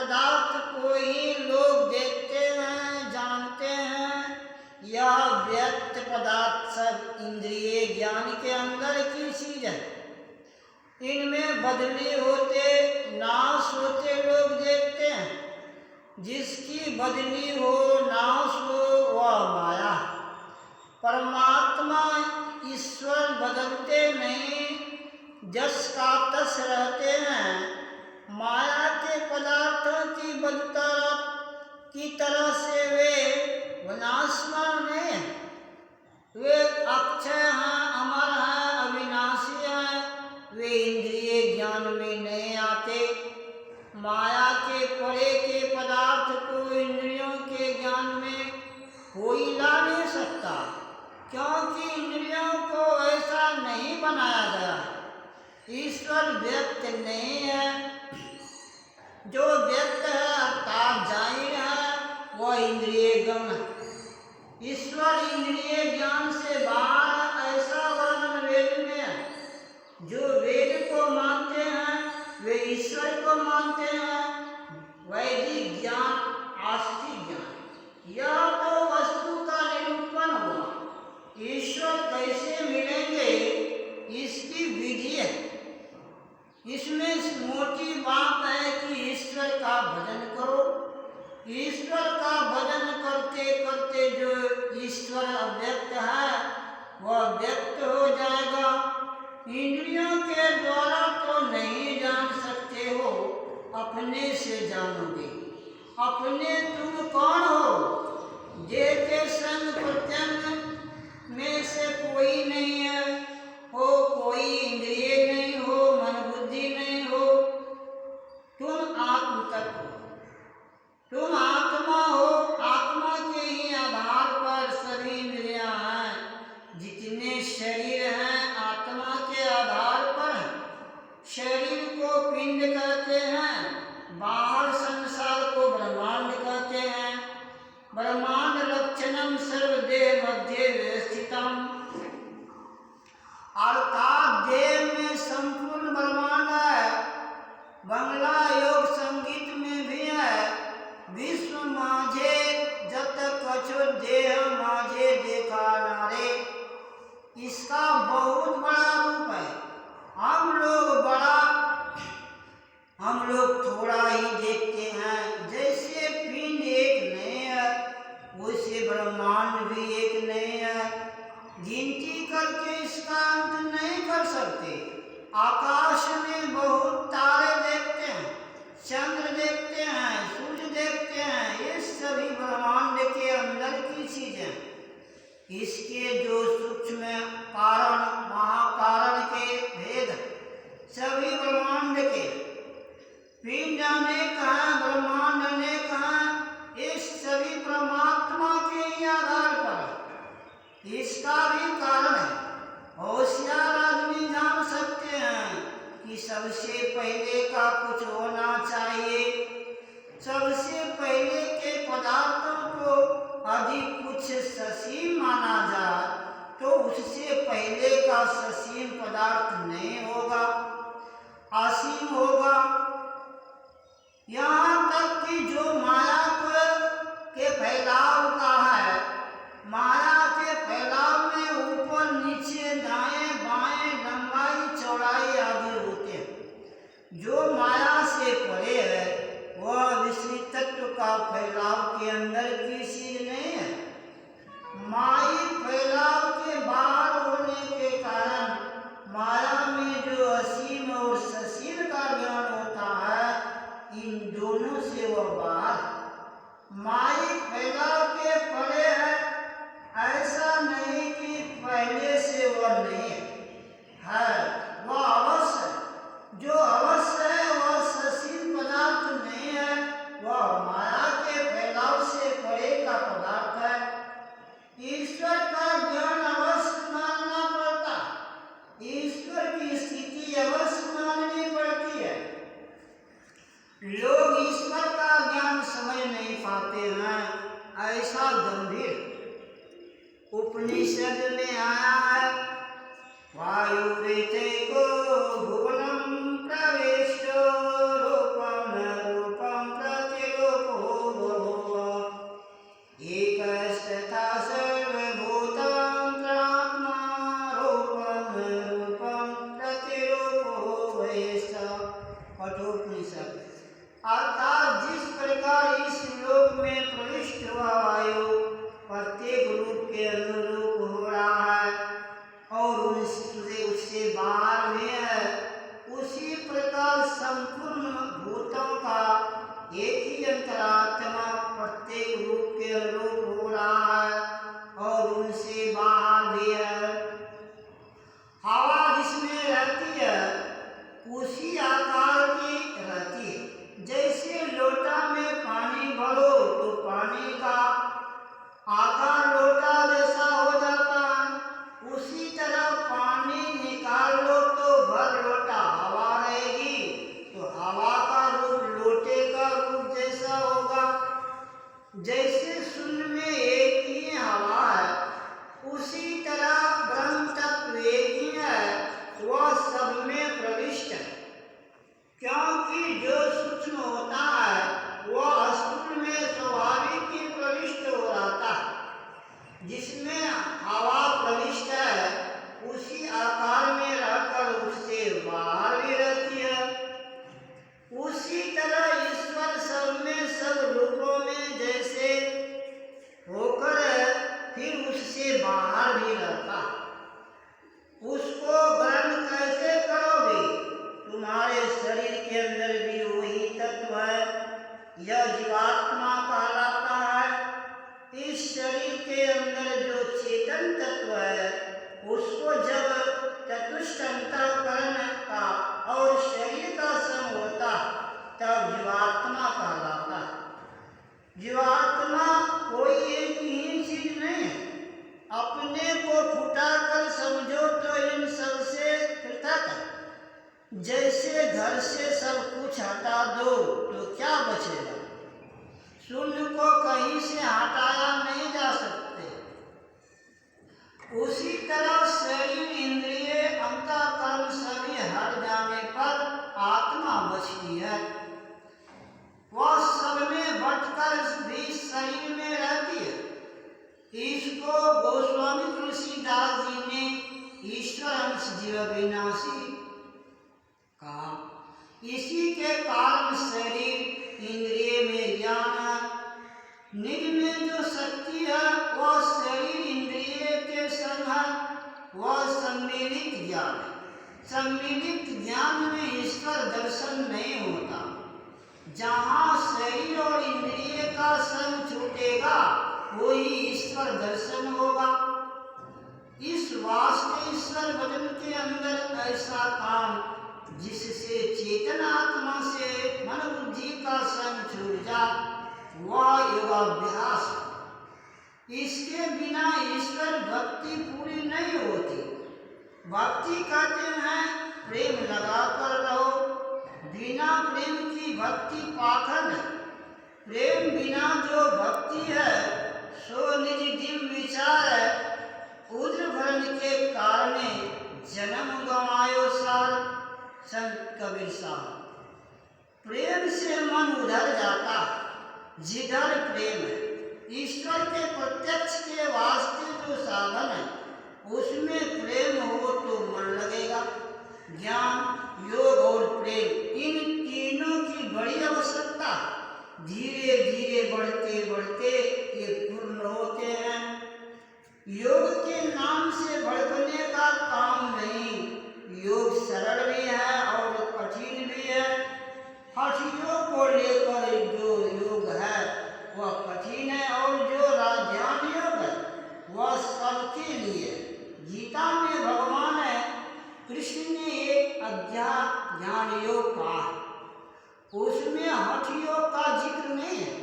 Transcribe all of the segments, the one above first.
पदार्थ को ही लोग देखते हैं, जानते हैं। यह व्यक्त पदार्थ सब इंद्रिय ज्ञान के अंदर की चीज है। इनमें बदली होते, नाश होते लोग देखते हैं। जिसकी बदली हो, नाश हो, वह माया। परमात्मा ईश्वर बदलते नहीं, जस का तस रहते हैं। माया के पदार्थों की बदतर की तरह से वे विनाशमान नहीं हैं। वे अक्षय हैं, अमर हैं, अविनाशी हैं। वे इंद्रिय ज्ञान में नहीं आते। माया के परे के पदार्थ को इंद्रियों के ज्ञान में कोई ला नहीं सकता, क्योंकि इंद्रियों को ऐसा नहीं बनाया गया। ईश्वर व्यक्त नहीं है। जो व्यक्त है अर्थात जाहिर है, वह इंद्रिय गम है। ईश्वर इंद्रिय ज्ञान से बाहर, ऐसा वर्णन वेद में है। जो वेद को मानते हैं वे ईश्वर को मानते हैं। वैदिक ज्ञान, आस्तिक ज्ञान, यह तो वस्तु का निरूपण हुआ। ईश्वर कैसे मिलेंगे इसकी विधि है। इसमें मोटी बात है कि ईश्वर का भजन करो। ईश्वर का भजन करते करते जो ईश्वर अव्यक्त है वह व्यक्त हो जाएगा। इंद्रियों के द्वारा तो नहीं जान सकते हो, अपने से जानोगे। अपने तुम कौन हो? देह के संग प्रत्यंग में से कोई नहीं है, हो कोई इंद्रिय नहीं हो, मन बुद्धि नहीं हो। तुम आत्म तत्व हो, तुम आत्मा हो। आत्मा के ही आधार पर सभी इंद्रियां हैं। जितने शरीर हैं आत्मा के आधार पर। शरीर को पिंड कहते हैं, बाहर संसार को ब्रह्मांड कहते हैं। ब्रह्मांड लक्षणम सर्वदेह मध्ये व्यवस्थितम, अर्थात देह में संपूर्ण ब्रह्मांड है। बंगला योग संगीत में भी है, विश्व माझे जत कछु देह माझे देखा नारे। इसका बहुत बड़ा रूप है। हम लोग थोड़ा ही देखते हैं। जैसे पिंड एक नहीं है, वैसे ब्रह्मांड भी एक नहीं है। गिनती करके इसका अंत नहीं कर सकते। आकाश में बहुत तारे देखते हैं, चंद्र देखते हैं, सूर्य देखते हैं। ये सभी ब्रह्मांड के अंदर की चीजें। इसके जो सूक्ष्म कारण, महाकारण के भेद सभी ब्रह्मांड के। पिंड ने कहा, ब्रह्मांड ने कहा, इस सभी परमात्मा के ही आधार पर। इसका भी कारण है। होशियार आदमी जान सकते हैं कि सबसे पहले का कुछ होना चाहिए। सबसे पहले के पदार्थों को अधिक कुछ ससीम माना जाए तो उससे पहले का ससीम पदार्थ नहीं होगा, असीम होगा। यहाँ तक कि जो माया के फैलाव का है, माया के फैलाव में ऊपर नीचे दाएं बाएं लंबाई चौड़ाई आदि होते हैं। जो माया से परे है वह विश्व तत्व का फैलाव के अंदर की चीज नहीं है। माई फैलाव के बाहर होने के कारण माया में जो असीम और ससीम का ज्ञान होता है, इन दोनों से वह बाहर। माई फैलाव के परे है, ऐसा नहीं कि पहले से वह नहीं है, वह अवश्य है। जो अवश्य है वह ससीम पदार्थ नहीं है, वह माया के फैलाव से परे का पदार्थ है। ईश्वर का ज्ञान अवश्य मानना पड़ता, ईश्वर की स्थिति अवश्य माननी पड़ती है। लोग ईश्वर का ज्ञान समझ नहीं पाते हैं, ऐसा गंभीर उपनिषद में आया है। वायु को भुवनम प्रवेशो रूपम रूपम उत्कृष्ट अंतःकरण का और शरीर का सम होता तब जीवात्मा कहलाता है। जीवात्मा कोई एक ही चीज नहीं है। अपने को फुटाकर समझो तो इन सब से पृथक है। जैसे घर से सब कुछ हटा दो तो क्या बचेगा? शून्य को कहीं से हटाया नहीं जा सकते। उसी तरह शरीर, इंद्रिय, अंतःकरण सभी हट जाने पर आत्मा बचती है। वह सब में बटकर भी शरीर में रहती है। इसको गोस्वामी तुलसीदास जी ने ईश्वर अंश जीव विनाशी कहा। इसी के कारण शरीर, इंद्रिय में ज्ञान, निज में जो शक्ति है वह शरीर इंद्रिय के संग है, वह सम्मिलित ज्ञान है। सम्मिलित ज्ञान में ईश्वर दर्शन नहीं होता। जहाँ शरीर और इंद्रिय का संग छूटेगा वही ईश्वर दर्शन होगा। इस वास्ते ईश्वर भजन के अंदर ऐसा काम जिससे चेतन आत्मा से मन बुद्धि का संग छूट जा, वह योगाभ्यास है। इसके बिना ईश्वर भक्ति पूरी नहीं होती। भक्ति कहते हैं प्रेम लगाकर रहो। बिना प्रेम की भक्ति पाखंड है। प्रेम बिना जो भक्ति है सो निज दिव्य विचार है। उद्र भरण के कारण जन्म गंवायो सार, संत कबीर साहब। प्रेम से मन उधर जाता जिधर प्रेम है। ईश्वर के प्रत्यक्ष के वास्ते जो साधन है उसमें प्रेम हो तो मन लगेगा। ज्ञान, योग और प्रेम, इन तीनों की बड़ी आवश्यकता। धीरे धीरे बढ़ते बढ़ते ये पूर्ण होते हैं। योग के नाम से भड़कने का काम नहीं। योग सरल भी है और कठिन भी है। हठियों को लेकर जो योग है वह कठिन है और जो ध्यान योग है वह सबके लिए। गीता में भगवान कृष्ण ने एक अध्याय ज्ञान योग कहा, उसमें हठ योग का जिक्र नहीं है।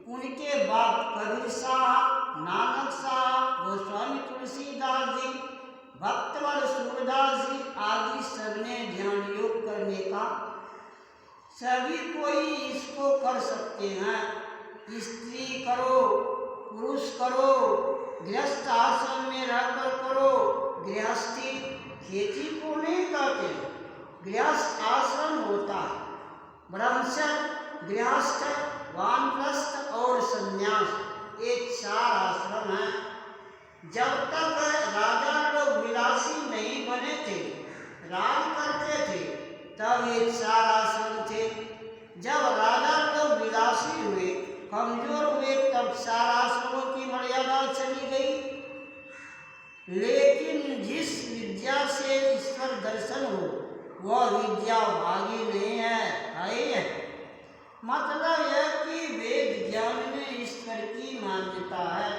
उनके बाद कबीर साहब, नानक साहब, गोस्वामी तुलसीदास जी, भक्तवल सूरदास जी आदि सबने ध्यान योग करने का। सभी कोई इसको कर सकते हैं। स्त्री करो, पुरुष करो, गृहस्थ आश्रम में रहकर करो। गृहस्थी खेती को नहीं कहते। गृहस्थ आश्रम होता है। ब्रह्मचर्य, गृहस्थ, वानप्रस्थ और संन्यास, ये 4 आश्रम हैं। जब तक राजा लोग विलासी नहीं बने थे, राज करते थे, तब ये 4 आश्रम थे। जब राजा लोग विलासी हुए, कमजोर हुए, तब 4 आश्रमों की मर्यादा चली गई। लेकिन जिस विद्या से ईश्वर दर्शन हो वह विद्या भागी नहीं है। मतलब यह कि वेद ज्ञान में ईश्वर की मान्यता है।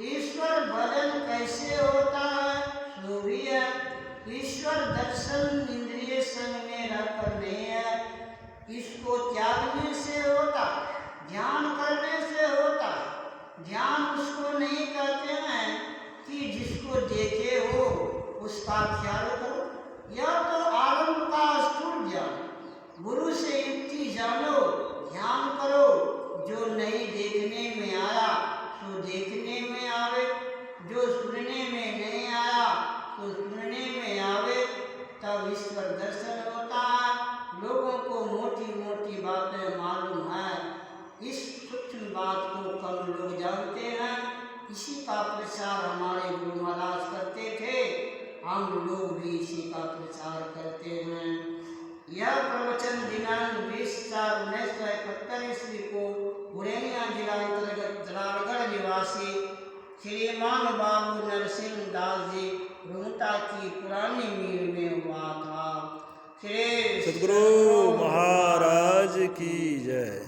ईश्वर भजन कैसे होता है सो भी है। ईश्वर दर्शन इंद्रिय संग में रहकर नहीं है। इसको त्यागने से होता, ध्यान करने से होता। ध्यान उसको नहीं कहते हैं कि जिसको देखे हो उसका ख्याल करो। यह तो आरंभ का स्थूल ज्ञान। गुरु से युक्ति जानो, ध्यान करो। जो नहीं देखने में आया तो देखने में आवे, जो सुनने में नहीं आया तो सुनने में आवे, तब ईश्वर दर्शन होता है। लोगों को मोटी मोटी बातें मालूम है, इस सूक्ष्म बात को कम लोग जानते हैं। इसी का प्रचार हमारे गुरु महाराज करते थे, हम लोग भी इसी का प्रचार करते हैं। यह प्रवचन दिनांक 20/4/1971 ईस्वी को बुरेनिया जिला अंतर्गत जलालगढ़ निवासी श्रीमान बाबू नरसिंह दास जी रुंगटा की पुरानी मील में हुआ था। श्री सद्गुरु महाराज की जय।